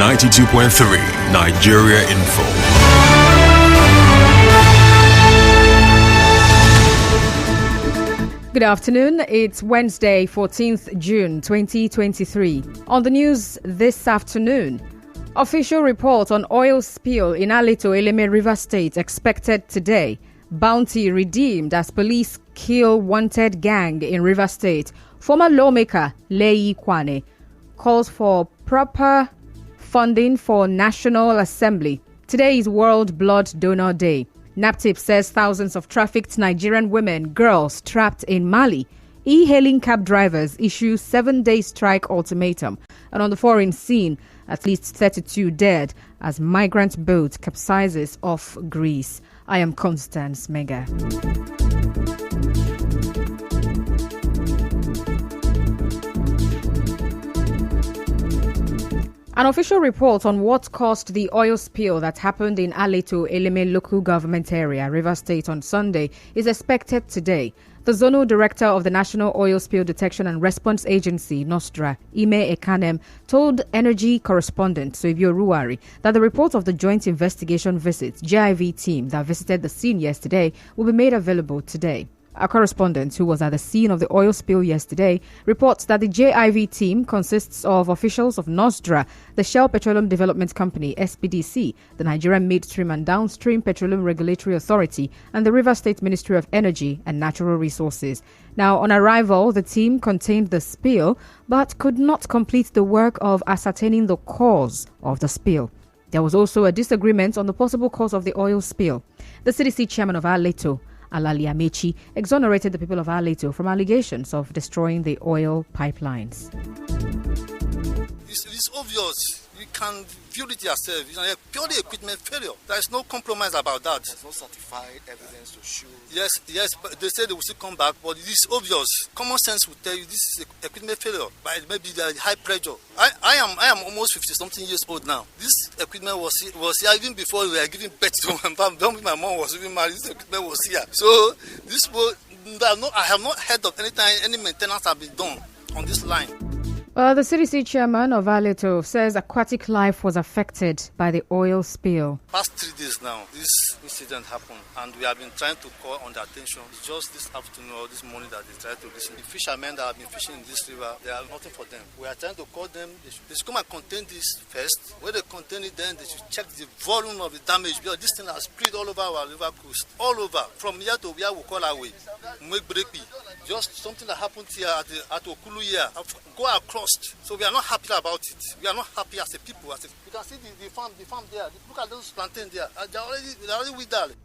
92.3 Nigeria Info. Good afternoon. It's Wednesday, 14th June 2023. On the news this afternoon, official report on oil spill in Aleto, Eleme River State expected today. Bounty redeemed as police kill wanted gang in River State. Former lawmaker Leyi Kwane calls for proper funding for National Assembly. Today is World Blood Donor Day. NAPTIP says thousands of trafficked Nigerian women, girls trapped in Mali. E-hailing cab drivers issue 7-day strike ultimatum. And on the foreign scene, at least 32 dead as migrant boat capsizes off Greece. I am Constance Mega. An official report on what caused the oil spill that happened in Aleto, Eleme local government area, River State, on Sunday is expected today. The zonal director of the National Oil Spill Detection and Response Agency, NOSDRA, Ime Ekanem, told energy correspondent Soibio Ruwari that the report of the Joint Investigation Visit JIV team that visited the scene yesterday will be made available today. Our correspondent, who was at the scene of the oil spill yesterday, reports that the JIV team consists of officials of NOSDRA, the Shell Petroleum Development Company, SPDC, the Nigerian Midstream and Downstream Petroleum Regulatory Authority, and the River State Ministry of Energy and Natural Resources. Now, on arrival, the team contained the spill, but could not complete the work of ascertaining the cause of the spill. There was also a disagreement on the possible cause of the oil spill. The CDC chairman of Aleto, Alali Amechi, exonerated the people of Aleto from allegations of destroying the oil pipelines. It's obvious. You can view it yourself. It's a purely equipment failure. There is no compromise about that. There's no certified evidence to show. Yes, but they say they will still come back, but it is obvious. Common sense will tell you this is equipment failure. But maybe the high pressure. I am almost 50-something years old now. This equipment was here even before we were giving birth to my mom was even married. This equipment was here. So this was, I have not heard of any maintenance have been done on this line. Well, the CDC chairman of Aleto says aquatic life was affected by the oil spill. Past 3 days now, this incident happened, and we have been trying to call on their attention. It's just this afternoon or this morning that they try to listen. The fishermen that have been fishing in this river, they have nothing for them. We are trying to call them. They should come and contain this first. When they contain it, then they should check the volume of the damage, because this thing has spread all over our river coast, all over, from here to where we call our way. Just something that happened here at Okulu here. Go across. So we are not happy about it. We are not happy as a people. You can see the farm there. Look at those plantains there. They're already withered.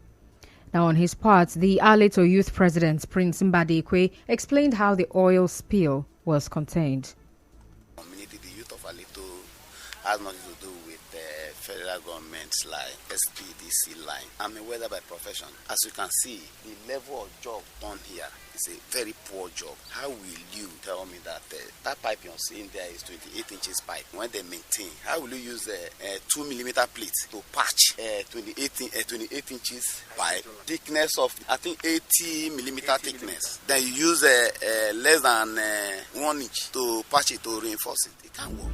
Now, on his part, the Aleto Youth President, Prince Mbadikwe, explained how the oil spill was contained. The youth of Aleto has nothing to do with the federal government's line, SPDC line. I'm a welder by profession. As you can see, the level of job done here is a very poor job. How will you tell me that that pipe you're seeing there is 28 inches pipe? When they maintain, how will you use a 2mm plate to patch 28 inches pipe? Thickness of, I think, 80mm thickness. Then you use less than 1 inch to patch it, to reinforce it. It can't work.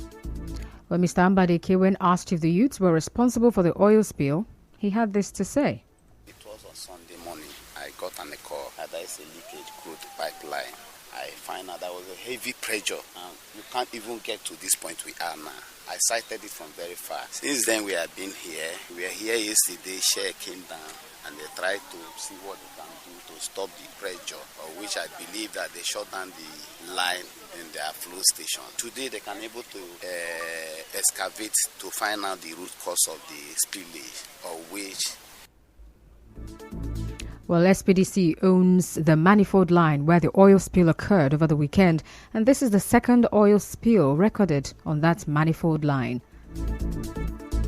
Well, Mr. Mbadike, when asked if the youths were responsible for the oil spill, he had this to say. It was on Sunday morning. I got on a call that there is a leakage crude pipeline. I find out there was a heavy pressure, and you can't even get to this point we are now. I sighted it from very far. Since then we have been here. We were here yesterday. Share came down and they tried to see what they can do to stop the pressure, of which I believe that they shut down the line in their flow station. Today they can able to excavate to find out the root cause of the spillage, of which. Well, SPDC owns the Manifold line where the oil spill occurred over the weekend, and this is the second oil spill recorded on that Manifold line.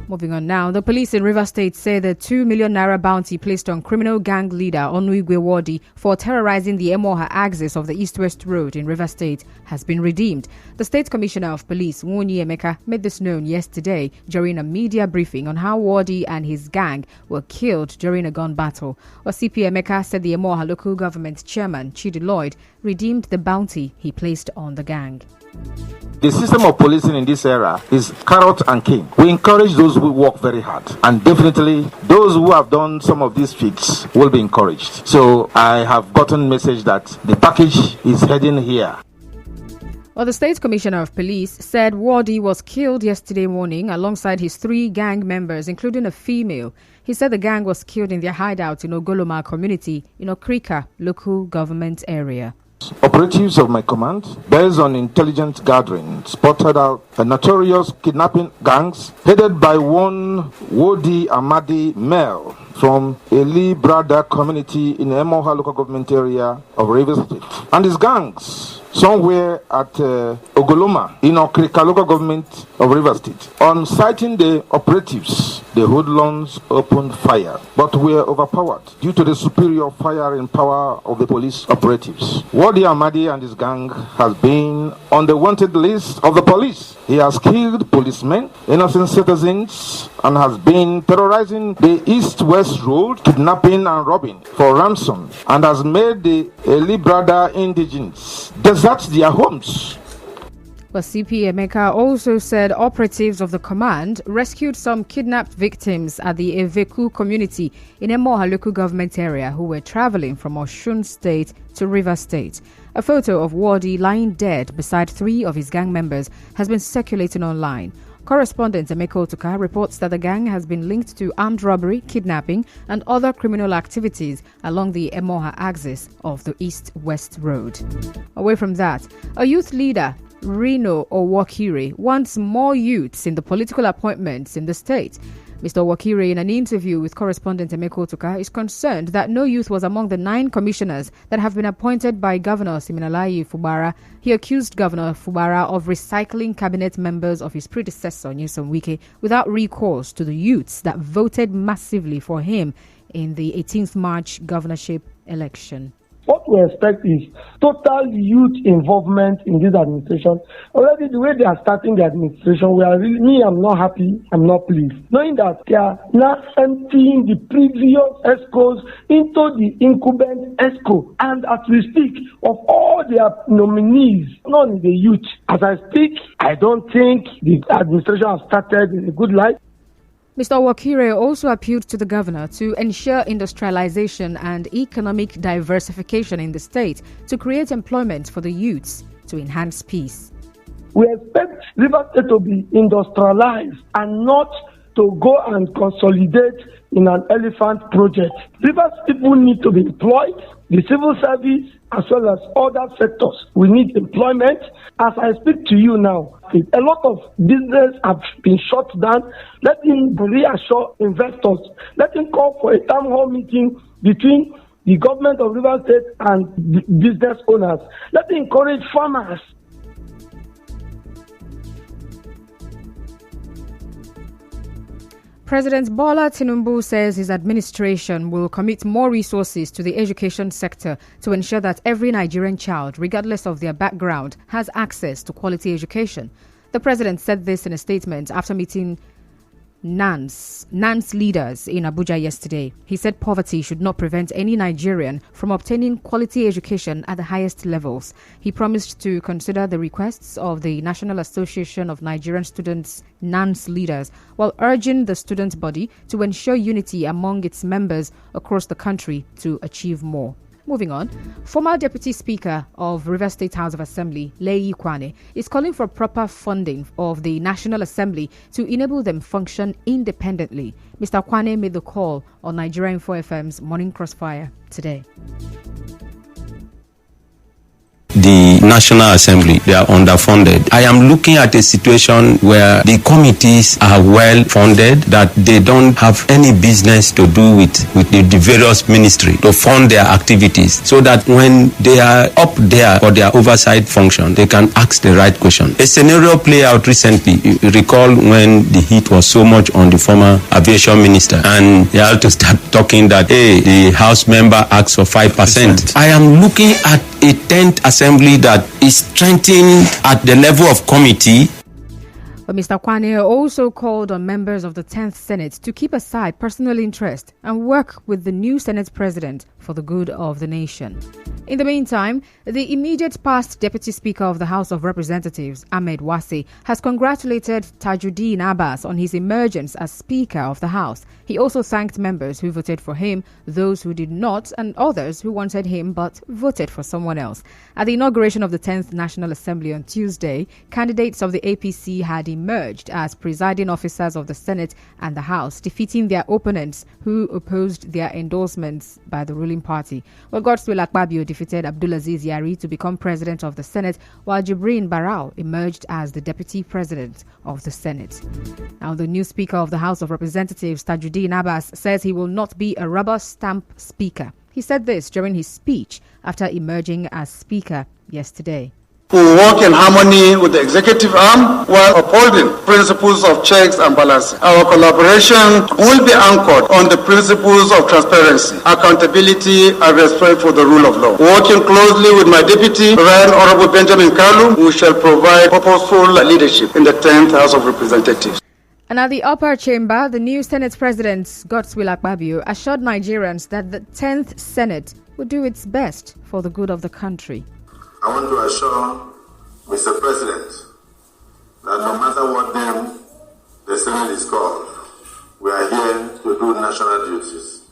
Moving on now, the police in River State say the 2 million naira bounty placed on criminal gang leader Onuigwe Wadi for terrorizing the Emoha axis of the East-West Road in River State has been redeemed. The State Commissioner of Police, Nwunyi Emeka, made this known yesterday during a media briefing on how Wadi and his gang were killed during a gun battle. CP Emeka said the Emoha local government chairman, Chidi Lloyd, redeemed the bounty he placed on the gang. The system of policing in this era is carrot and cane. We encourage those who work very hard, and definitely those who have done some of these feats will be encouraged. So I have gotten message that the package is heading here. Well, the State Commissioner of Police said Wardi was killed yesterday morning alongside his 3 gang members, including a female. He said the gang was killed in their hideout in Ogoloma community in Okrika local government area. Operatives of my command, based on intelligence gathering, spotted out a notorious kidnapping gangs headed by one Wodi Amadi male from Eli Brada community in Emoha local government area of Rivers State. And his gangs somewhere at Ogoloma in Okrika local government of Rivers State. On sighting the operatives, the hoodlums opened fire, but were overpowered due to the superior firing power of the police operatives. Wadi Ahmadi and his gang has been on the wanted list of the police. He has killed policemen, innocent citizens, and has been terrorizing the east-west road, kidnapping and robbing for ransom, and has made the Eli Brada indigenes desert their homes. But CP Emeka also said operatives of the command rescued some kidnapped victims at the Eveku community in Emoha local government area who were traveling from Osun State to Rivers State. A photo of Wardi lying dead beside 3 of his gang members has been circulating online. Correspondent Emeka Otuka reports that the gang has been linked to armed robbery, kidnapping, and other criminal activities along the Emoha axis of the east-west road. Away from that, a youth leader, Reno Owokire, wants more youths in the political appointments in the state. Mr. Owokire, in an interview with correspondent Emeka Otuka, is concerned that no youth was among the 9 commissioners that have been appointed by Governor Siminalayi Fubara. He accused Governor Fubara of recycling cabinet members of his predecessor, Nyesom Wike, without recourse to the youths that voted massively for him in the 18th March governorship election. What we expect is total youth involvement in this administration. Already the way they are starting the administration, I'm not happy, I'm not pleased. Knowing that they are now emptying the previous ESCOs into the incumbent ESCO. And as we speak, of all their nominees, none is the youth. As I speak, I don't think the administration has started in a good light. Mr. Owokire also appealed to the governor to ensure industrialization and economic diversification in the state to create employment for the youths to enhance peace. We expect Rivers State to be industrialized and not to go and consolidate in an elephant project. Rivers people need to be employed, the civil service as well as other sectors. We need employment. As I speak to you now, a lot of business have been shut down. Let him reassure investors. Let him call for a town hall meeting between the government of Rivers State and business owners. Let him encourage farmers. President Bola Tinubu says his administration will commit more resources to the education sector to ensure that every Nigerian child, regardless of their background, has access to quality education. The president said this in a statement after meeting NANS leaders in Abuja yesterday. He said poverty should not prevent any Nigerian from obtaining quality education at the highest levels. He promised to consider the requests of the National Association of Nigerian Students NANS leaders while urging the student body to ensure unity among its members across the country to achieve more. Moving on, former Deputy Speaker of Rivers State House of Assembly, Leyi Kwane, is calling for proper funding of the National Assembly to enable them function independently. Mr. Kwane made the call on Nigeria Info FM's Morning Crossfire today. The National Assembly, they are underfunded. I am looking at a situation where the committees are well funded, that they don't have any business to do with the various ministry to fund their activities, so that when they are up there for their oversight function, they can ask the right question. A scenario played out recently. You recall when the heat was so much on the former aviation minister, and they had to start talking that, hey, the House member asked for 5%. I am looking at a 10th assembly that is strengthened at the level of committee. But Mr. Kwane also called on members of the 10th Senate to keep aside personal interest and work with the new Senate President for the good of the nation. In the meantime, the immediate past Deputy Speaker of the House of Representatives, Ahmed Wase, has congratulated Tajuddin Abbas on his emergence as Speaker of the House. He also thanked members who voted for him, those who did not, and others who wanted him but voted for someone else. At the inauguration of the 10th National Assembly on Tuesday, candidates of the APC had emerged as presiding officers of the Senate and the House, defeating their opponents who opposed their endorsements by the ruling party. Well, Godswill Akpabio defeated Abdulaziz Yari to become president of the Senate, while Jibrin Barau emerged as the deputy president of the Senate. Now, the new Speaker of the House of Representatives, Tajuddin Abbas, says he will not be a rubber stamp speaker. He said this during his speech after emerging as Speaker yesterday. We will work in harmony with the executive arm while upholding principles of checks and balances. Our collaboration will be anchored on the principles of transparency, accountability, and respect for the rule of law. Working closely with my deputy, Right Honorable Benjamin Kalu, we shall provide purposeful leadership in the 10th House of Representatives. And at the upper chamber, the new Senate President, Godswill Akpabio, assured Nigerians that the 10th Senate will do its best for the good of the country. I want to assure Mr. President that no matter what name the Senate is called, we are here to do national duties.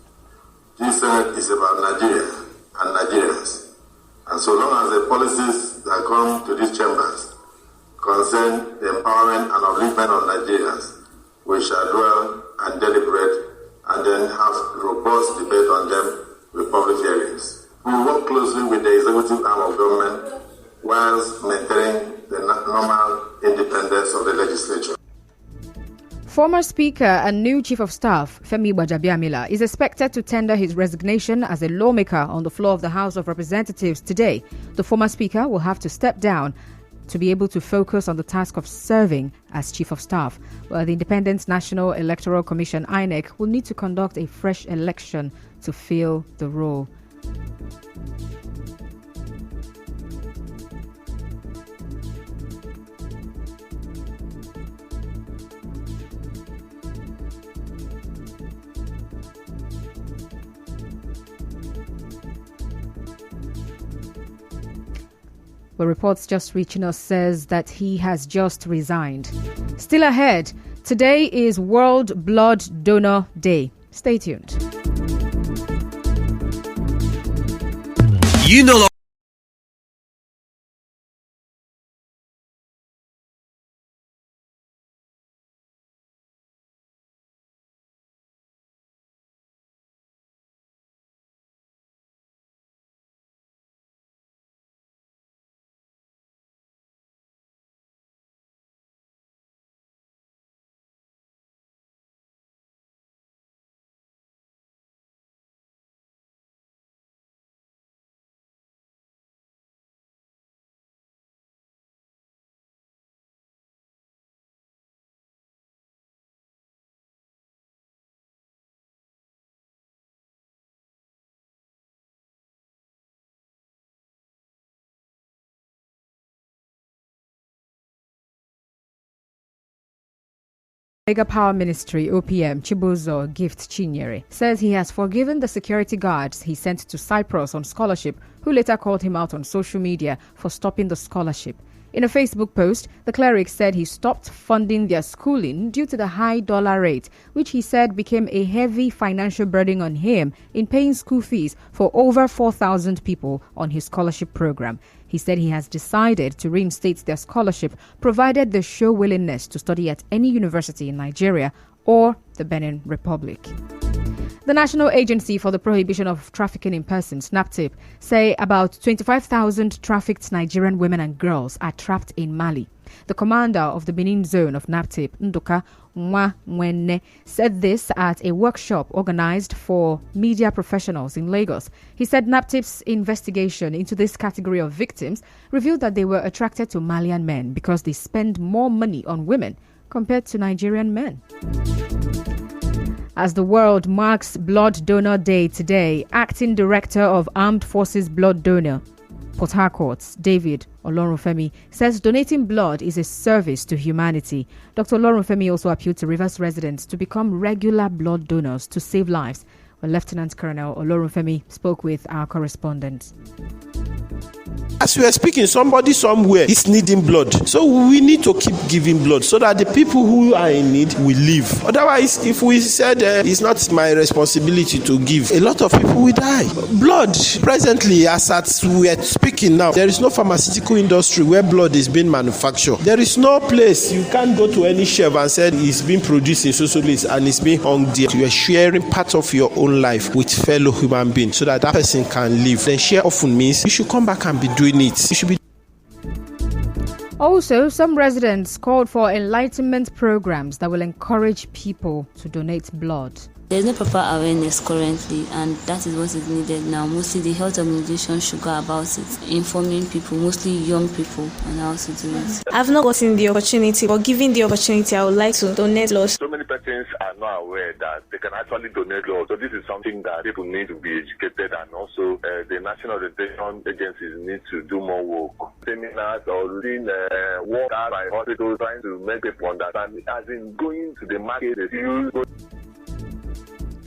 This Senate is about Nigeria and Nigerians. And so long as the policies that come to these chambers concern the empowerment and upliftment of Nigerians, we shall dwell and deliberate and then have robust debate on them with public hearings. We work closely with the executive arm of government whilst maintaining the normal independence of the legislature. Former Speaker and new Chief of Staff, Femi Gbajabiamila, is expected to tender his resignation as a lawmaker on the floor of the House of Representatives today. The former Speaker will have to step down to be able to focus on the task of serving as Chief of Staff. Well, the Independent National Electoral Commission, INEC, will need to conduct a fresh election to fill the role. Well, reports just reaching us says that he has just resigned. Still ahead, today is World Blood Donor Day. Stay tuned. You know Mega Power Ministry OPM Chibuzo Gift Chinyere says he has forgiven the security guards he sent to Cyprus on scholarship, who later called him out on social media for stopping the scholarship. In a Facebook post, the cleric said he stopped funding their schooling due to the high dollar rate, which he said became a heavy financial burden on him in paying school fees for over 4,000 people on his scholarship program. He said he has decided to reinstate their scholarship provided they show willingness to study at any university in Nigeria or the Benin Republic. The National Agency for the Prohibition of Trafficking in Persons, NAPTIP, say about 25,000 trafficked Nigerian women and girls are trapped in Mali. The commander of the Benin zone of NAPTIP, Nduka Nwamwene, said this at a workshop organized for media professionals in Lagos. He said NAPTIP's investigation into this category of victims revealed that they were attracted to Malian men because they spend more money on women compared to Nigerian men. As the world marks Blood Donor Day today, Acting Director of Armed Forces Blood Donor Port Harcourt, David Olorunfemi, says donating blood is a service to humanity. Dr. Olorunfemi also appealed to Rivers residents to become regular blood donors to save lives. Well, Lieutenant Colonel Olorunfemi spoke with our correspondent. As we are speaking, somebody somewhere is needing blood. So we need to keep giving blood so that the people who are in need will live. Otherwise, if we said it's not my responsibility to give, a lot of people will die. Blood, presently, as we are speaking now, there is no pharmaceutical industry where blood is being manufactured. There is no place you can't go to any shelf and say it's being produced in social place and it's being hung there. You are sharing part of your own life with fellow human beings so that that person can live. Then share often means you should come back and be doing it. You should be. Also, some residents called for enlightenment programs that will encourage people to donate blood. There is no proper awareness currently, and that is what is needed now. Mostly the health organization should go about it, informing people, mostly young people, on how to do it. I've not gotten the opportunity, but given the opportunity, I would like to donate blood. So many persons are not aware that they can actually donate blood. So this is something that people need to be educated, and also the national orientation agencies need to do more work. Seminars or doing work by hospitals trying to make people understand, as in going to the market,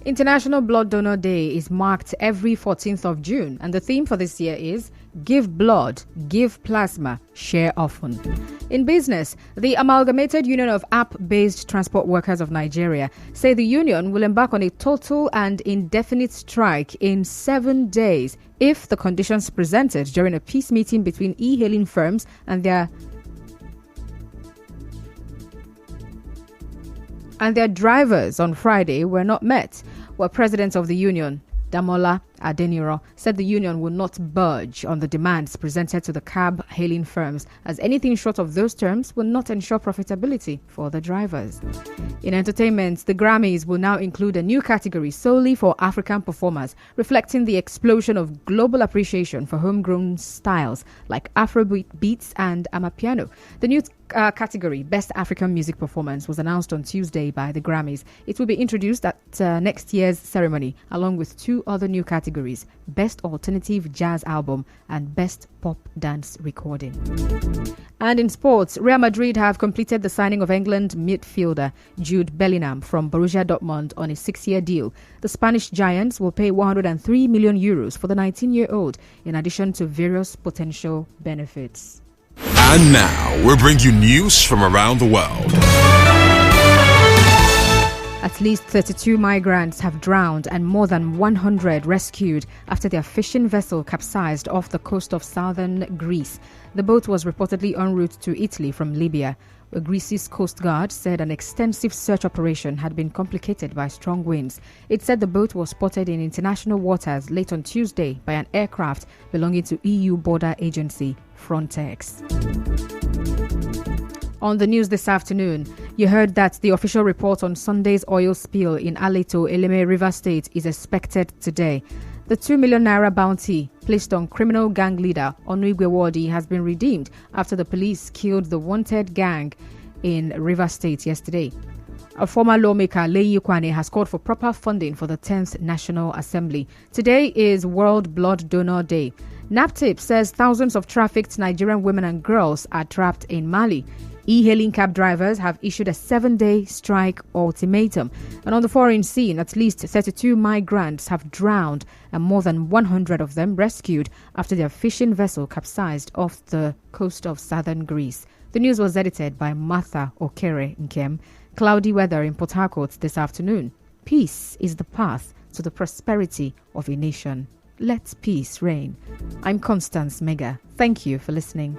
International Blood Donor Day is marked every 14th of June, and the theme for this year is Give Blood, Give Plasma, Share Often. In business, the Amalgamated Union of App-Based Transport Workers of Nigeria say the union will embark on a total and indefinite strike in 7 days if the conditions presented during a peace meeting between e-hailing firms and their drivers on Friday were not met. Well, President of the union, Damola Adeniro, said the union will not budge on the demands presented to the cab-hailing firms, as anything short of those terms will not ensure profitability for the drivers. In entertainment, the Grammys will now include a new category solely for African performers, reflecting the explosion of global appreciation for homegrown styles like Afrobeat beats and Amapiano. The new category, Best African Music Performance, was announced on Tuesday by the Grammys. It will be introduced at next year's ceremony, along with two other new categories, Best Alternative Jazz Album and Best Pop Dance Recording. And in sports, Real Madrid have completed the signing of England midfielder Jude Bellingham from Borussia Dortmund on a 6-year deal. The Spanish Giants will pay 103 million euros for the 19-year-old, in addition to various potential benefits. And now, we'll bring you news from around the world. At least 32 migrants have drowned and more than 100 rescued after their fishing vessel capsized off the coast of southern Greece. The boat was reportedly en route to Italy from Libya. Greece's Coast Guard said an extensive search operation had been complicated by strong winds. It said the boat was spotted in international waters late on Tuesday by an aircraft belonging to EU border agency Frontex. On the news this afternoon, you heard that the official report on Sunday's oil spill in Aleto, Eleme, River State is expected today. The 2 million naira bounty placed on criminal gang leader Onuigwe Wadi has been redeemed after the police killed the wanted gang in River State yesterday. A former lawmaker, Leyi Kwane, has called for proper funding for the 10th National Assembly. Today is World Blood Donor Day. NAPTIP says thousands of trafficked Nigerian women and girls are trapped in Mali. E-hailing cab drivers have issued a 7-day strike ultimatum. And on the foreign scene, at least 32 migrants have drowned and more than 100 of them rescued after their fishing vessel capsized off the coast of southern Greece. The news was edited by Martha Okere Nkem. Cloudy weather in Port Harcourt this afternoon. Peace is the path to the prosperity of a nation. Let peace reign. I'm Constance Mega. Thank you for listening.